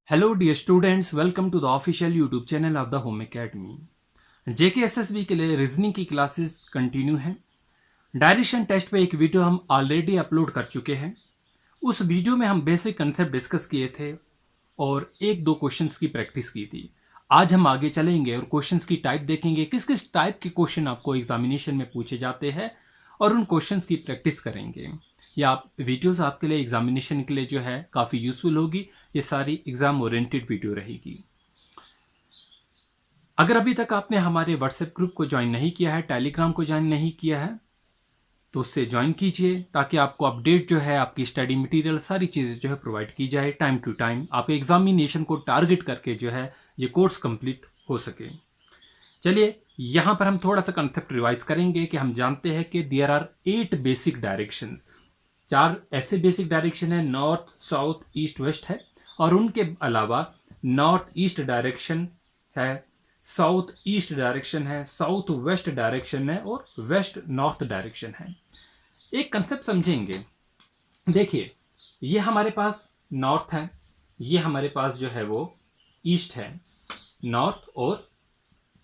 Hello dear students, welcome to the official YouTube channel of the Home Academy. JKSSB के लिए reasoning की classes continue हैं। Direction test पे एक video हम ऑलरेडी अपलोड कर चुके हैं। उस वीडियो में हम बेसिक कंसेप्ट डिस्कस किए थे और एक दो क्वेश्चंस की प्रैक्टिस की थी। आज हम आगे चलेंगे और क्वेश्चंस की टाइप देखेंगे, किस किस टाइप के क्वेश्चन आपको एग्जामिनेशन में पूछे जाते हैं और उन क्वेश्चंस की प्रैक्टिस करेंगे। या आप वीडियोस आपके लिए एग्जामिनेशन के लिए जो है काफ़ी यूज़फुल होगी। ये सारी एग्ज़ाम ओरिएंटेड वीडियो रहेगी। अगर अभी तक आपने हमारे व्हाट्सएप ग्रुप को ज्वाइन नहीं किया है, टेलीग्राम को ज्वाइन नहीं किया है, तो उससे ज्वाइन कीजिए ताकि आपको अपडेट जो है, आपकी स्टडी मटेरियल सारी चीज़ें जो है प्रोवाइड की जाए टाइम टू टाइम। आप एग्जामिनेशन को टारगेट करके जो है ये कोर्स कंप्लीट हो सके। चलिए यहाँ पर हम थोड़ा सा कंसेप्ट रिवाइज करेंगे कि हम जानते हैं कि देयर आर 8 बेसिक डायरेक्शंस। 4 ऐसे बेसिक डायरेक्शन है, नॉर्थ, साउथ, ईस्ट, वेस्ट है, और उनके अलावा नॉर्थ ईस्ट डायरेक्शन है, साउथ ईस्ट डायरेक्शन है, साउथ वेस्ट डायरेक्शन है और वेस्ट नॉर्थ डायरेक्शन है। एक कंसेप्ट समझेंगे। देखिए, ये हमारे पास नॉर्थ है, ये हमारे पास जो है वो ईस्ट है, नॉर्थ और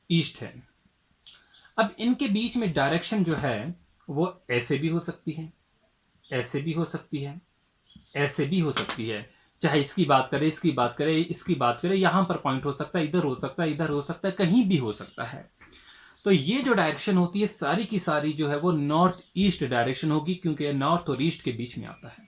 ईस्ट है। अब इनके बीच में डायरेक्शन जो है वो ऐसे भी हो सकती है, ऐसे भी हो सकती है, ऐसे भी हो सकती है। चाहे इसकी बात करें, इसकी बात करें, इसकी बात करें, यहां पर पॉइंट हो सकता है, इधर हो सकता है, इधर हो सकता है, कहीं भी हो सकता है। तो ये जो डायरेक्शन होती है सारी की सारी जो है वो नॉर्थ ईस्ट डायरेक्शन होगी, क्योंकि नॉर्थ और ईस्ट के बीच में आता है।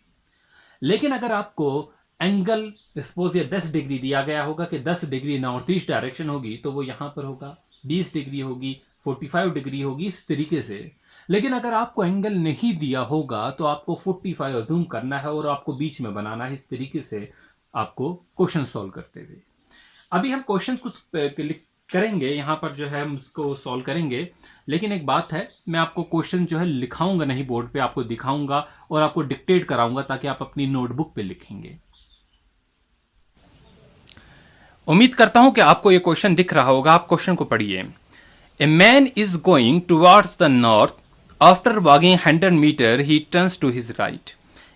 लेकिन अगर आपको एंगल सपोज ये 10 डिग्री दिया गया होगा कि 10 डिग्री नॉर्थ ईस्ट डायरेक्शन होगी, तो वो यहां पर होगा, 20 डिग्री होगी, 45 डिग्री होगी, इस तरीके से। लेकिन अगर आपको एंगल नहीं दिया होगा तो आपको 45 अज्यूम करना है और आपको बीच में बनाना है, इस तरीके से आपको क्वेश्चन सॉल्व करते हुए। अभी हम क्वेश्चन कुछ करेंगे, यहां पर जो है हम इसको सॉल्व करेंगे। लेकिन एक बात है, मैं आपको क्वेश्चन जो है लिखाऊंगा नहीं बोर्ड पे, आपको दिखाऊंगा और आपको डिक्टेट कराऊंगा ताकि आप अपनी नोटबुक पे लिखेंगे। उम्मीद करता हूं कि आपको यह क्वेश्चन दिख रहा होगा। आप क्वेश्चन को पढ़िए। A man is going towards the north, after walking 100 metre he turns to his right.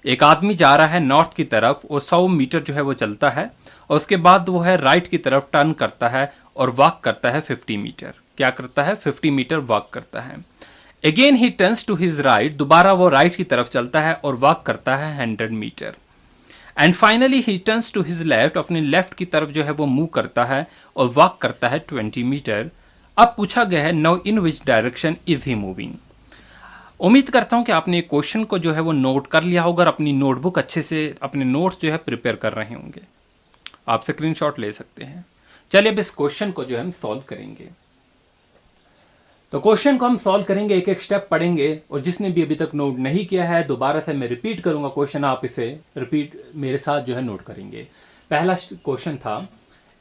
एक आदमी जा रहा है नॉर्थ की तरफ और 100 मीटर जो है वो चलता है और उसके बाद वो है राइट की तरफ टर्न करता है और वॉक करता है 50 मीटर। क्या करता है? 50 मीटर वॉक करता है। Again he turns to his right, दोबारा वो राइट की तरफ चलता है और वॉक करता है 100 metre. And finally he turns to his left, अपने लेफ्ट की तरफ जो है वो मूव करता है और वॉक करता है 20 मीटर। अब पूछा गया है now in which direction is he moving. उम्मीद करता हूं कि आपने क्वेश्चन को जो है वो नोट कर लिया होगा और अपनी नोटबुक अच्छे से अपने नोट्स जो है प्रिपेयर कर रहे होंगे। आप स्क्रीनशॉट ले सकते हैं। चलिए अब इस क्वेश्चन को जो है हम सॉल्व करेंगे। तो क्वेश्चन को हम सॉल्व करेंगे, एक एक स्टेप पढ़ेंगे, और जिसने भी अभी तक नोट नहीं किया है दोबारा से मैं रिपीट करूंगा क्वेश्चन, आप इसे रिपीट मेरे साथ जो है नोट करेंगे। पहला क्वेश्चन था,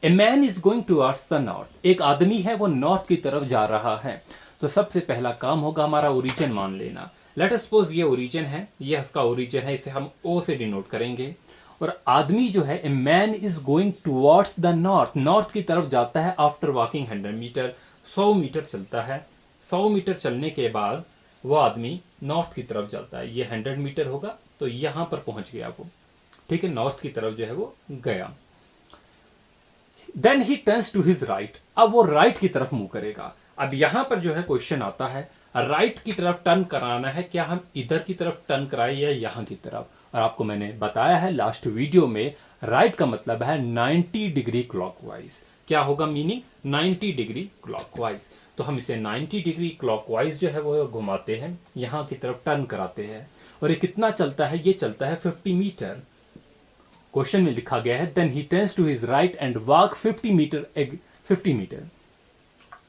ए man is going towards the north. एक आदमी है वो नॉर्थ की तरफ जा रहा है। तो सबसे पहला काम होगा हमारा ओरिजिन मान लेना। लेट अस सपोज ये ओरिजिन है, ये इसका ओरिजिन है, इसे हम ओ से डिनोट करेंगे। और आदमी जो है, ए man is going towards the north, north की तरफ जाता है आफ्टर वॉकिंग 100 मीटर, 100 मीटर चलता है। 100 मीटर चलने के बाद वो आदमी नॉर्थ की तरफ चलता है। ये 100 मीटर होगा तो यहां पर पहुंच गया वो, ठीक है, नॉर्थ की तरफ जो है वो गया। Then he turns to his right, अब वो राइट की तरफ मूव करेगा। अब यहां पर जो है क्वेश्चन आता है, राइट की तरफ टर्न कराना है, क्या हम इधर की तरफ टर्न कराए या यहां की तरफ? और आपको मैंने बताया है लास्ट वीडियो में, राइट का मतलब है 90 डिग्री क्लॉकवाइज। क्या होगा मीनिंग? 90 degree clockwise. तो हम इसे 90 डिग्री क्लॉकवाइज जो है वो घुमाते हैं, यहां की तरफ टर्न कराते हैं। और ये कितना चलता है? ये चलता है 50 मीटर। क्वेश्चन में लिखा गया है then he turns to his right and walk 50 metre. 50 metre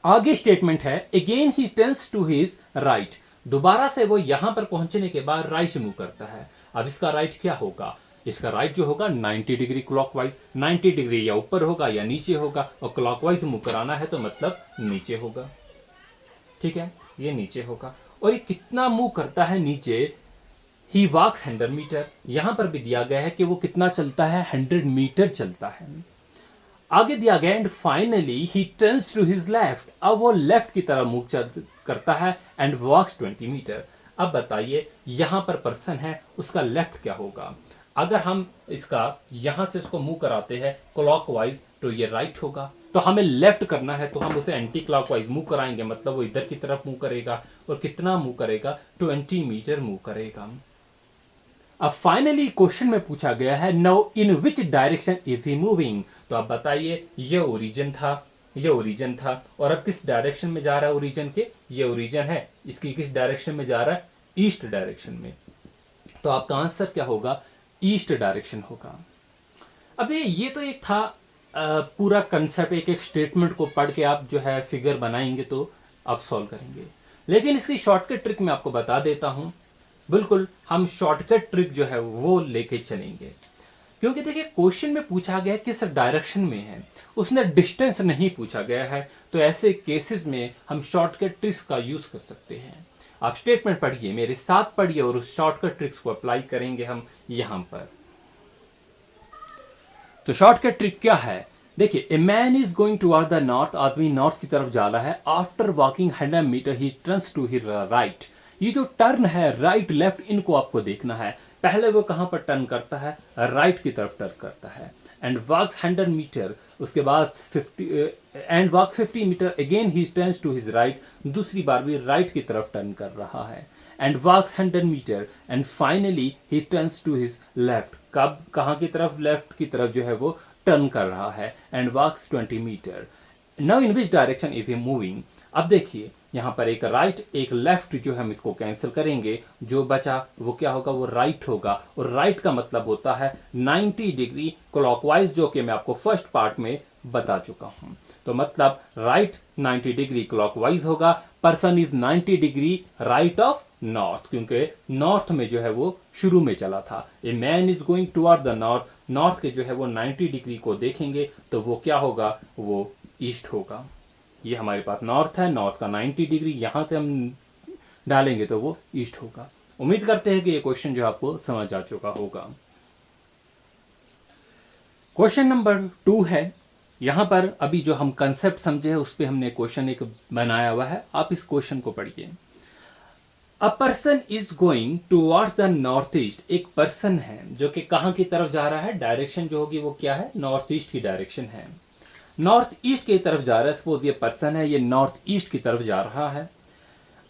आगे स्टेटमेंट है, again he turns to his right, दोबारा से वो यहां पर पहुंचने के बाद राइट से मूव करता है। अब इसका राइट क्या होगा? इसका राइट जो होगा 90 डिग्री क्लॉकवाइज। 90 डिग्री या ऊपर होगा या नीचे होगा, और क्लॉकवाइज मूव कराना है तो मतलब नीचे होगा, ठीक है, ये नीचे होगा। और ये कितना मूव करता है नीचे? ही वॉक्स 100 मीटर। यहां पर भी दिया गया है कि वो कितना चलता है, 100 मीटर चलता है। आगे दिया गया and finally he turns to his left, अब वो लेफ्ट की तरफ मूव करता है एंड वॉक्स 20 मीटर। अब बताइए यहां पर पर्सन है, उसका लेफ्ट क्या होगा? अगर हम इसका यहां से इसको मूव कराते हैं क्लॉकवाइज तो ये राइट होगा, तो हमें लेफ्ट करना है तो हम उसे एंटी क्लॉकवाइज मूव कराएंगे, मतलब वो इधर की तरफ मूव करेगा। और कितना मूव करेगा? 20 मीटर मूव करेगा। अब फाइनली क्वेश्चन में पूछा गया है now in which direction is he moving. तो आप बताइए, ये ओरिजिन था, ये ओरिजिन था, और अब किस डायरेक्शन में जा रहा है ओरिजिन के? ये ओरिजिन है, इसकी किस डायरेक्शन में जा रहा है? ईस्ट डायरेक्शन में। तो आपका आंसर क्या होगा? ईस्ट डायरेक्शन होगा। अब ये तो एक था पूरा कंसेप्ट, एक एक स्टेटमेंट को पढ़ के आप जो है फिगर बनाएंगे तो आप सॉल्व करेंगे। लेकिन इसकी शॉर्टकट ट्रिक मैं आपको बता देता हूं। बिल्कुल हम शॉर्टकट ट्रिक जो है वो लेके चलेंगे, क्योंकि देखिए क्वेश्चन में पूछा गया किस डायरेक्शन में है, उसने डिस्टेंस नहीं पूछा गया है। तो ऐसे केसेस में हम शॉर्टकट ट्रिक्स का यूज कर सकते हैं। आप स्टेटमेंट पढ़िए, मेरे साथ पढ़िए, और उस शॉर्टकट ट्रिक्स को अप्लाई करेंगे हम यहां पर। तो शॉर्टकट ट्रिक क्या है? देखिए, a man is going toward the north, आदमी नॉर्थ की तरफ जा रहा है। After walking 100 metre he turns to his right. ये जो टर्न है राइट लेफ्ट, इनको आपको देखना है। पहले वो कहां पर टर्न करता है? राइट की तरफ टर्न करता है। एंड वॉक्स 100 मीटर, उसके बाद 50 metre again he turns to his right, दूसरी बार भी राइट की तरफ टर्न कर रहा है। And walks 100 metre and finally he turns to his left. कब? कहां की तरफ? लेफ्ट की तरफ जो है वो टर्न कर रहा है। And walks 20 metre. Now in which direction is he moving? अब देखिए यहां पर एक राइट एक लेफ्ट, जो हम इसको कैंसिल करेंगे, जो बचा वो क्या होगा? वो राइट होगा। और राइट का मतलब होता है 90 डिग्री क्लॉकवाइज, जो कि मैं आपको फर्स्ट पार्ट में बता चुका हूं। तो मतलब राइट 90 डिग्री क्लॉकवाइज होगा। Person is 90 degree right of north, क्योंकि नॉर्थ में जो है वो शुरू में चला था। ए man is going toward the north, north के जो है वो 90 डिग्री को देखेंगे तो वो क्या होगा? वो ईस्ट होगा। ये हमारे पास नॉर्थ है, नॉर्थ का 90 डिग्री यहां से हम डालेंगे तो वो ईस्ट होगा। उम्मीद करते हैं कि ये क्वेश्चन जो आपको समझ आ चुका होगा। क्वेश्चन नंबर 2 है। यहां पर अभी जो हम कंसेप्ट समझे हैं उस पर हमने क्वेश्चन एक बनाया हुआ है। आप इस क्वेश्चन को पढ़िए। A person is going towards the north east. एक पर्सन है जो कि कहां की तरफ जा रहा है? डायरेक्शन जो होगी वो क्या है? नॉर्थ ईस्ट की डायरेक्शन है। नॉर्थ ईस्ट की तरफ जा रहा है। सपोज ये पर्सन है, ये नॉर्थ ईस्ट की तरफ जा रहा है।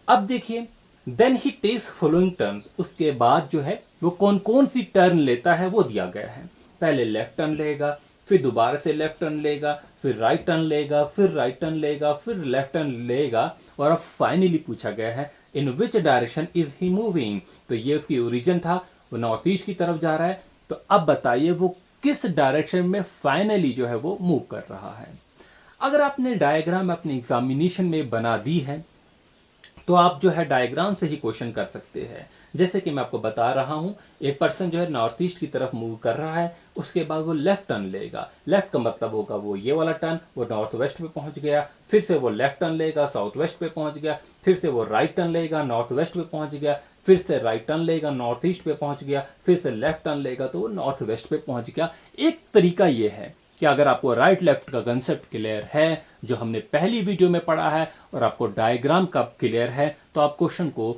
अब देखिए, then he takes following turns. उसके बाद जो है वो कौन कौन सी टर्न लेता है वो दिया गया है। पहले लेफ्ट टर्न लेगा, फिर दोबारा से लेफ्ट टर्न लेगा, फिर राइट टर्न लेगा, फिर राइट टर्न लेगा, फिर लेफ्ट टर्न लेगा, और अब फाइनली पूछा गया है in which direction is he moving. तो ये उसकी ओरिजिन था, वो नॉर्थ ईस्ट की तरफ जा रहा है। तो अब बताइए वो किस डायरेक्शन में फाइनली जो है वो मूव कर रहा है। अगर आपने डायग्राम अपने एग्जामिनेशन में बना दी है तो आप जो है डायग्राम से ही क्वेश्चन कर सकते हैं। जैसे कि मैं आपको बता रहा हूं, एक पर्सन जो है नॉर्थ ईस्ट की तरफ मूव कर रहा है, उसके बाद वो लेफ्ट टर्न लेगा। लेफ्ट का मतलब होगा वो ये वाला टर्न, वो नॉर्थ वेस्ट पे पहुंच गया, फिर से वो लेफ्ट टर्न लेगा, साउथ वेस्ट पे पहुंच गया, फिर से वो राइट टर्न लेगा, नॉर्थ वेस्ट पे पहुंच गया, फिर से राइट टर्न लेगा, नॉर्थ ईस्ट पे पहुंच गया, फिर से लेफ्ट टर्न लेगा तो वो नॉर्थ वेस्ट पे पहुंच गया। एक तरीका ये है कि अगर आपको राइट लेफ्ट का कंसेप्ट क्लियर है, जो हमने पहली वीडियो में पढ़ा है, और आपको डायग्राम का क्लियर है, तो आप क्वेश्चन को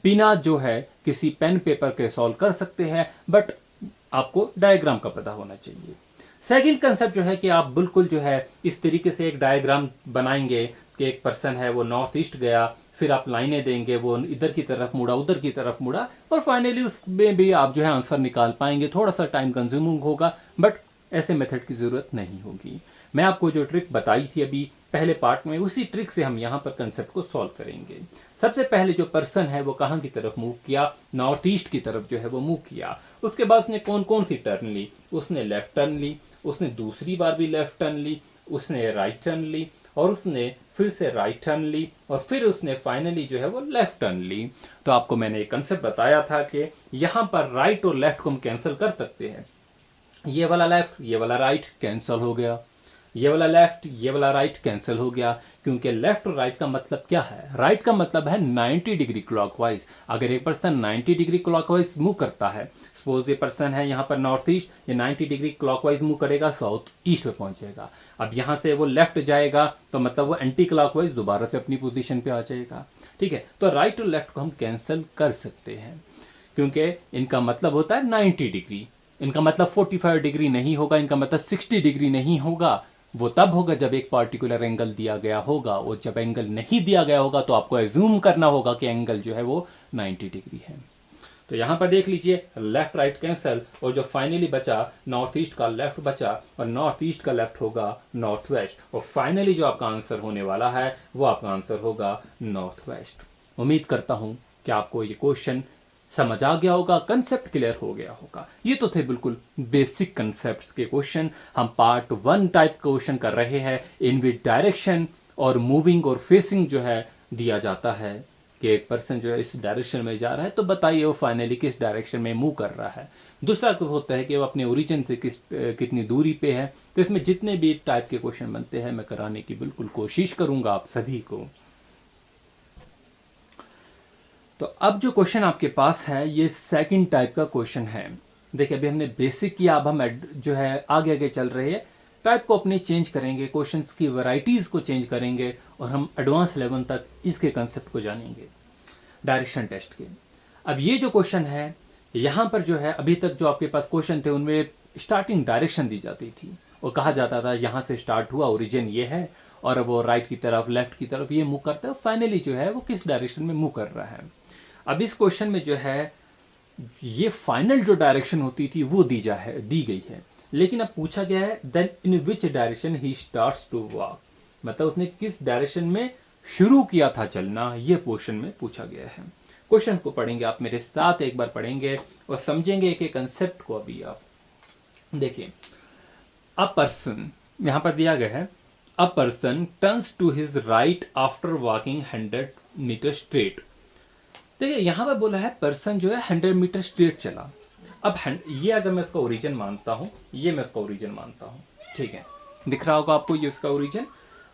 बिना जो है किसी पेन पेपर के सॉल्व कर सकते हैं। बट आपको डायग्राम का पता होना चाहिए। सेकंड कंसेप्ट जो है कि आप बिल्कुल जो है इस तरीके से एक डायग्राम बनाएंगे कि एक पर्सन है वो नॉर्थ ईस्ट गया, फिर आप लाइनें देंगे, वो इधर की तरफ मुड़ा, उधर की तरफ मुड़ा, और फाइनली उसमें भी आप जो है आंसर निकाल पाएंगे। थोड़ा सा टाइम कंज्यूमिंग होगा, बट ऐसे मेथड की जरूरत नहीं होगी। मैं आपको जो ट्रिक बताई थी अभी पहले पार्ट में, उसी ट्रिक से हम यहाँ पर कंसेप्ट को सॉल्व करेंगे। सबसे पहले जो पर्सन है वो कहाँ की तरफ मूव किया? नॉर्थ ईस्ट की तरफ जो है वो मूव किया। उसके बाद उसने कौन कौन सी टर्न ली? उसने लेफ्ट टर्न ली, उसने दूसरी बार भी लेफ्ट टर्न ली, उसने राइट टर्न ली, और उसने फिर से राइट टर्न ली, और फिर उसने फाइनली जो है वो लेफ्ट टर्न ली। तो आपको मैंने एक कंसेप्ट बताया था कि यहाँ पर राइट और लेफ्ट को हम कैंसिल कर सकते हैं। ये वाला लेफ्ट, ये वाला राइट कैंसिल हो गया, ये वाला लेफ्ट, ये वाला राइट कैंसिल हो गया, क्योंकि लेफ्ट और राइट का मतलब क्या है? राइट का मतलब है 90 डिग्री क्लॉकवाइज। अगर एक पर्सन 90 डिग्री क्लॉकवाइज मूव करता है, सपोज ये पर्सन है यहाँ पर नॉर्थ ईस्ट, ये 90 डिग्री क्लॉकवाइज मूव करेगा, साउथ ईस्ट पे पहुंचेगा। अब यहाँ से वो लेफ्ट जाएगा तो मतलब वो एंटी क्लॉकवाइज दोबारा से अपनी पोजीशन पे आ जाएगा। ठीक है, तो राइट और लेफ्ट को हम कैंसिल कर सकते हैं, क्योंकि इनका मतलब होता है 90 डिग्री। इनका मतलब 45 डिग्री नहीं होगा, इनका मतलब 60 डिग्री नहीं होगा। वो तब होगा जब एक पार्टिकुलर एंगल दिया गया होगा, और जब एंगल नहीं दिया गया होगा तो आपको एज्यूम करना होगा कि एंगल जो है वो 90 डिग्री है। तो यहां पर देख लीजिए, लेफ्ट राइट कैंसल, और जो फाइनली बचा नॉर्थ ईस्ट का लेफ्ट बचा, और नॉर्थ ईस्ट का लेफ्ट होगा नॉर्थ वेस्ट, और फाइनली जो आपका आंसर होने वाला है वो आपका आंसर होगा नॉर्थ वेस्ट। उम्मीद करता हूं कि आपको ये क्वेश्चन समझ आ गया होगा, कंसेप्ट क्लियर हो गया होगा। ये तो थे बिल्कुल बेसिक कंसेप्ट्स के क्वेश्चन। हम पार्ट 1 टाइप क्वेश्चन कर रहे हैं, इन विच डायरेक्शन और मूविंग और फेसिंग जो है दिया जाता है कि एक पर्सन जो है इस डायरेक्शन में जा रहा है, तो बताइए वो फाइनली किस डायरेक्शन में मूव कर रहा है। दूसरा तो होता है कि वो अपने ओरिजिन से कितनी दूरी पे है। तो इसमें जितने भी टाइप के क्वेश्चन बनते हैं मैं कराने की बिल्कुल कोशिश करूंगा आप सभी को। तो अब जो क्वेश्चन आपके पास है ये सेकंड टाइप का क्वेश्चन है। देखिए, अभी हमने बेसिक किया, अब हम जो है आगे आगे चल रहे हैं, टाइप को अपने चेंज करेंगे, क्वेश्चंस की वैरायटीज को चेंज करेंगे, और हम एडवांस लेवल तक इसके कंसेप्ट को जानेंगे डायरेक्शन टेस्ट के। अब ये जो क्वेश्चन है, यहां पर जो है अभी तक जो आपके पास क्वेश्चन थे उनमें स्टार्टिंग डायरेक्शन दी जाती थी, और कहा जाता था यहां से स्टार्ट हुआ, ओरिजिन ये है, और वो राइट की तरफ लेफ्ट की तरफ ये मूव करता है, फाइनली जो है वो किस डायरेक्शन में मूव कर रहा है। अब इस क्वेश्चन में जो है ये फाइनल जो डायरेक्शन होती थी वो दी गई है, लेकिन अब पूछा गया है then in which direction he starts to walk, मतलब उसने किस डायरेक्शन में शुरू किया था चलना, ये क्वेश्चन में पूछा गया है। क्वेश्चन को पढ़ेंगे आप मेरे साथ, एक बार पढ़ेंगे और समझेंगे एक कंसेप्ट को। अभी आप देखिए, अ पर्सन यहां पर दिया गया है, a person turns to his right after walking 100 metre straight. देखिए, यहां पर बोला है पर्सन जो है 100 मीटर स्ट्रेट चला। अब ये अगर मैं इसका ओरिजिन मानता हूं, ये मैं इसका ओरिजिन मानता हूं, ठीक है, दिख रहा होगा आपको ये इसका ओरिजिन।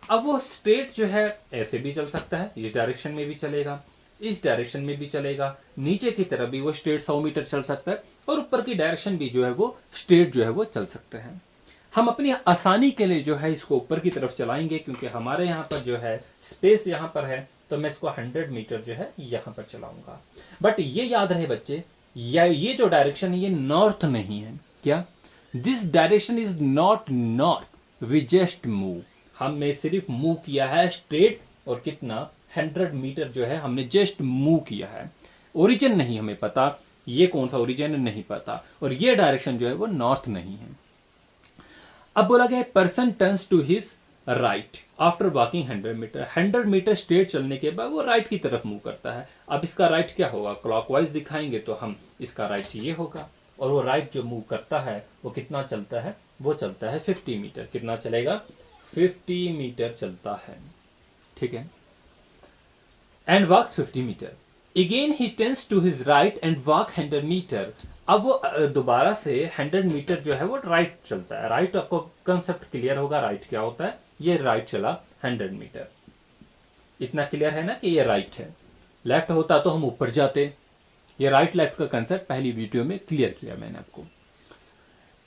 अब वो स्ट्रेट जो है ऐसे भी चल सकता है, इस डायरेक्शन में भी चलेगा, इस डायरेक्शन में भी चलेगा, नीचे की तरफ भी वो स्ट्रेट 100 मीटर चल सकता है, और ऊपर की डायरेक्शन भी जो है वो स्ट्रेट जो है वो चल सकते हैं। हम अपनी आसानी के लिए जो है इसको ऊपर की तरफ चलाएंगे, क्योंकि हमारे यहाँ पर जो है स्पेस यहाँ पर है, तो मैं इसको 100 मीटर जो है यहाँ पर चलाऊंगा। बट ये याद रहे बच्चे, ये जो डायरेक्शन है ये नॉर्थ नहीं है। क्या? This direction is not north, we just move, हमने सिर्फ मूव किया है स्ट्रेट, और कितना 100 मीटर जो है हमने जस्ट मूव किया है। ओरिजिन नहीं हमें पता, ये कौन सा ओरिजिन नहीं पता, और ये डायरेक्शन जो है वो नॉर्थ नहीं है। अब बोला गया person turns to his right after walking 100 metre, 100 metre straight चलने के बाद वो राइट की तरफ मूव करता है। अब इसका राइट क्या होगा, क्लॉकवाइज दिखाएंगे तो हम इसका राइट ये होगा, और वो राइट जो मूव करता है वो कितना चलता है, वो चलता है 50 मीटर। कितना चलेगा? 50 मीटर चलता है, ठीक है, and walks 50 metre. Again he turns to his right and walk 100 metre. अब वो दोबारा से 100 मीटर जो है वो राइट चलता है। राइट आपको कंसेप्ट क्लियर होगा, राइट क्या होता है, ये राइट चला 100 मीटर, इतना क्लियर है ना कि ये राइट है। लेफ्ट होता तो हम ऊपर जाते, ये राइट लेफ्ट का कंसेप्ट पहली वीडियो में क्लियर किया मैंने आपको।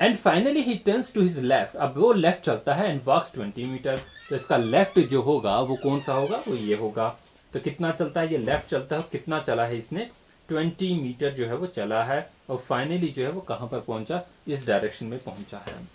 And finally he turns to his left, अब वो लेफ्ट चलता है एंड वॉक्स 20 मीटर। तो इसका लेफ्ट जो होगा वो कौन सा होगा, वो ये होगा। तो कितना चलता है, ये लेफ्ट चलता है, कितना चला है इसने, 20 मीटर जो है वो चला है, और फाइनली जो है वो कहां पर पहुंचा, इस डायरेक्शन में पहुंचा है।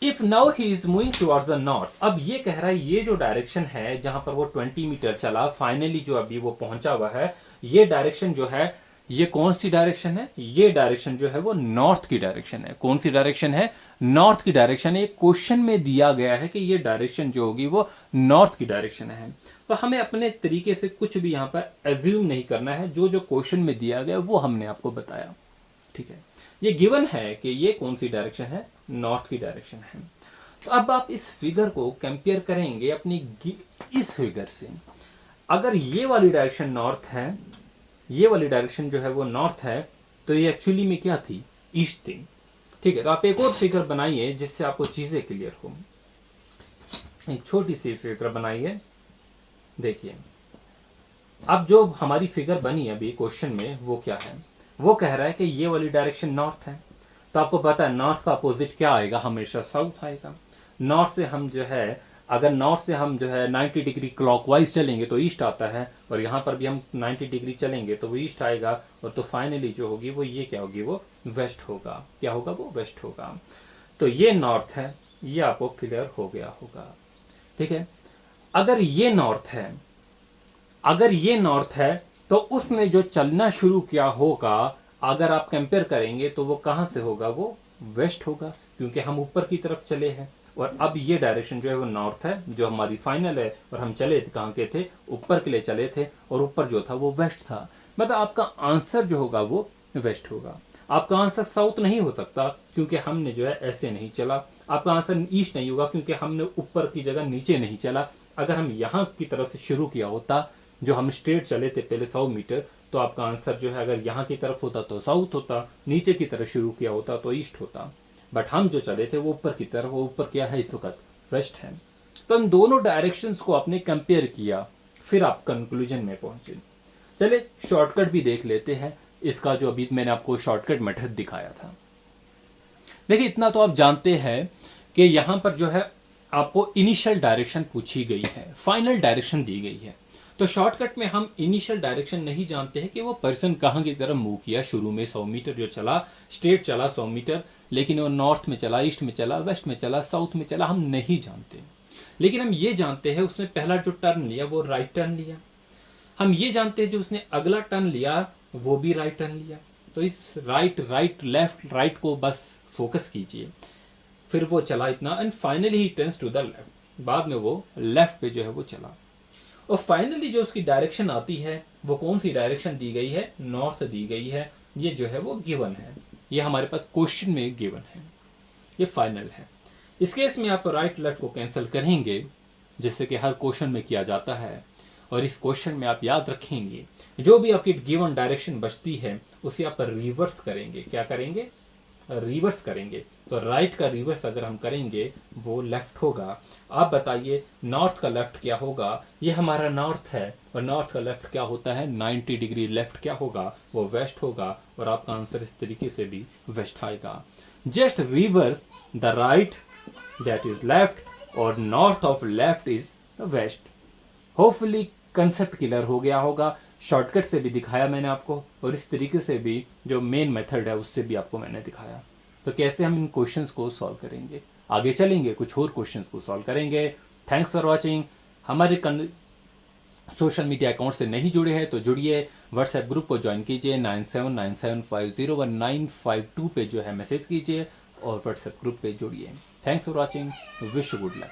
If now he is moving towards the north, अब ये कह रहा है ये जो डायरेक्शन है जहां पर वो 20 मीटर चला, फाइनली जो अभी वो पहुंचा हुआ है, ये डायरेक्शन जो है ये कौन सी डायरेक्शन है, ये डायरेक्शन जो है वो नॉर्थ की डायरेक्शन है। कौन सी डायरेक्शन है, नॉर्थ की डायरेक्शन है। एक क्वेश्चन में दिया गया है कि ये डायरेक्शन जो होगी वो नॉर्थ की डायरेक्शन है। तो हमें अपने तरीके से कुछ भी यहाँ पर एज्यूम नहीं करना है, जो जो क्वेश्चन में दिया गया वो हमने आपको बताया, ठीक है। ये गिवन है कि ये कौन सी डायरेक्शन है, नॉर्थ की डायरेक्शन है। तो अब आप इस फिगर को कंपेयर करेंगे अपनी इस फिगर से। अगर ये वाली डायरेक्शन नॉर्थ है, ये वाली डायरेक्शन जो है वो नॉर्थ है, तो ये एक्चुअली में क्या थी, ईस्ट थी, ठीक है। तो आप एक और फिगर बनाइए जिससे आपको चीजें क्लियर हो। एक छोटी सी फिगर बनाइए, देखिए अब जो हमारी फिगर बनी अभी क्वेश्चन में वो क्या है, वो कह रहा है कि ये वाली डायरेक्शन नॉर्थ है। तो आपको पता है नॉर्थ का अपोजिट क्या आएगा, हमेशा साउथ आएगा। नॉर्थ से हम जो है अगर नॉर्थ से हम जो है 90 डिग्री क्लॉकवाइज चलेंगे तो ईस्ट आता है, और यहाँ पर भी हम 90 डिग्री चलेंगे तो वो ईस्ट आएगा, और तो फाइनली जो होगी वो ये क्या होगी, वो वेस्ट होगा। क्या होगा, वो वेस्ट होगा। तो ये नॉर्थ है, ये आपको क्लियर हो गया होगा। ठीक है, अगर ये नॉर्थ है, अगर ये नॉर्थ है तो उसने जो चलना शुरू किया होगा, अगर आप कंपेयर करेंगे तो वो कहां से होगा, वो वेस्ट होगा, क्योंकि हम ऊपर की तरफ चले हैं। और अब ये डायरेक्शन जो है वो नॉर्थ है, जो हमारी फाइनल है, और हम चले थे कहां के थे, ऊपर के लिए चले थे, और ऊपर जो था वो वेस्ट था। मतलब आपका आंसर जो होगा वो वेस्ट होगा। आपका आंसर साउथ नहीं हो सकता, क्योंकि हमने जो है ऐसे नहीं चला। आपका आंसर ईस्ट नहीं होगा, क्योंकि हमने ऊपर की जगह नीचे नहीं चला। अगर हम यहाँ की तरफ से शुरू किया होता, जो हम स्ट्रेट चले थे पहले 100 मीटर, तो आपका आंसर जो है अगर यहाँ की तरफ होता तो साउथ होता, नीचे की तरफ शुरू किया होता तो ईस्ट होता। बट हम जो चले थे वो ऊपर की तरफ, वो ऊपर क्या है इस वक्त, वेस्ट है। तो इन दोनों डायरेक्शंस को आपने कंपेयर किया, फिर आप कंक्लूजन में पहुंचे। चले शॉर्टकट भी देख लेते हैं इसका, जो अभी मैंने आपको शॉर्टकट मेथड दिखाया था। देखिए इतना तो आप जानते हैं कि यहां पर जो है आपको इनिशियल डायरेक्शन पूछी गई है, फाइनल डायरेक्शन दी गई है। तो शॉर्टकट में हम इनिशियल डायरेक्शन नहीं जानते हैं कि वो पर्सन कहाँ की तरफ मूव किया। शुरू में 100 मीटर जो चला, स्ट्रेट चला 100 मीटर, लेकिन वो नॉर्थ में चला, ईस्ट में चला, वेस्ट में चला, साउथ में चला, हम नहीं जानते। लेकिन हम ये जानते हैं उसने पहला जो टर्न लिया वो राइट टर्न लिया। हम ये जानते हैं जो उसने अगला टर्न लिया वो भी राइट टर्न लिया। तो इस राइट राइट लेफ्ट राइट को बस फोकस कीजिए। फिर वो चला इतना, and finally he turns to the left. बाद में वो लेफ्ट पे जो है वो चला, और फाइनली जो उसकी डायरेक्शन आती है वो कौन सी डायरेक्शन दी गई है, नॉर्थ दी गई है। ये जो है वो गिवन है, ये हमारे पास क्वेश्चन में गिवन है, ये फाइनल है। इस केस में आप राइट लेफ्ट को कैंसिल करेंगे, जैसे कि हर क्वेश्चन में किया जाता है। और इस क्वेश्चन में आप याद रखेंगे जो भी आपकी गिवन डायरेक्शन बचती है उसे आप रिवर्स करेंगे। क्या करेंगे, रिवर्स करेंगे। तो राइट का रिवर्स अगर हम करेंगे वो लेफ्ट होगा। आप बताइए नॉर्थ का लेफ्ट क्या होगा। ये हमारा नॉर्थ है, और नॉर्थ का लेफ्ट क्या होता है, 90 डिग्री लेफ्ट क्या होगा, वो वेस्ट होगा। और आपका आंसर इस तरीके से भी वेस्ट आएगा। Just reverse the right that is left, और north of left is west. Hopefully concept clear हो गया होगा। शॉर्टकट से भी दिखाया मैंने आपको, और इस तरीके से भी जो मेन मेथड है उससे भी आपको मैंने दिखाया। तो कैसे हम इन क्वेश्चंस को सॉल्व करेंगे, आगे चलेंगे कुछ और क्वेश्चंस को सॉल्व करेंगे। Thanks for watching. हमारे सोशल मीडिया अकाउंट से नहीं जुड़े हैं तो जुड़िए, व्हाट्सएप ग्रुप को ज्वाइन कीजिए, 9797501952 पे जो है मैसेज कीजिए और व्हाट्सएप ग्रुप पे जुड़िए। Thanks for watching, wish you good luck.